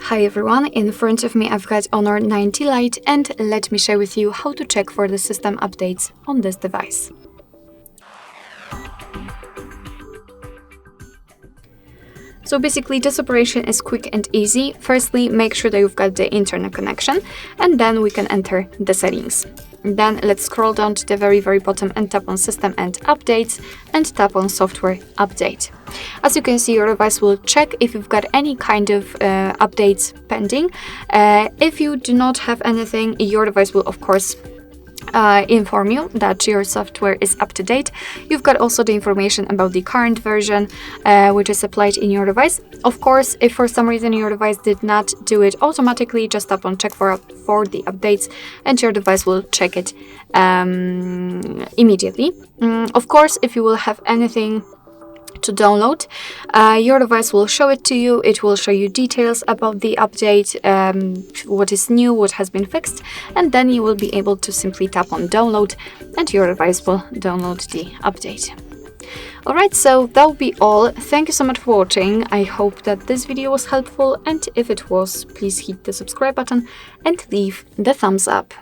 Hi everyone, in front of me I've got Honor 90 Lite and let me share with you how to check for the system updates on this device. So basically this operation is quick and easy. Firstly, make sure that you've got the internet connection and then we can enter the settings. Then let's scroll down to the very bottom and tap on System and Updates and tap on Software Update. As you can see, your device will check if you've got any kind of updates pending. If you do not have anything, your device will of course inform you that your software is up to date. You've got also the information about the current version which is applied in your device. Of course, if for some reason your device did not do it automatically, just tap on check for the updates and your device will check it immediately. Of course, if you will have anything to download, your device will show it to you. It will show you details about the update, what is new, what has been fixed, and then you will be able to simply tap on download and your device will download the update. Alright, so that will be all. Thank you so much for watching. I hope that this video was helpful, and if it was, please hit the subscribe button and leave the thumbs up.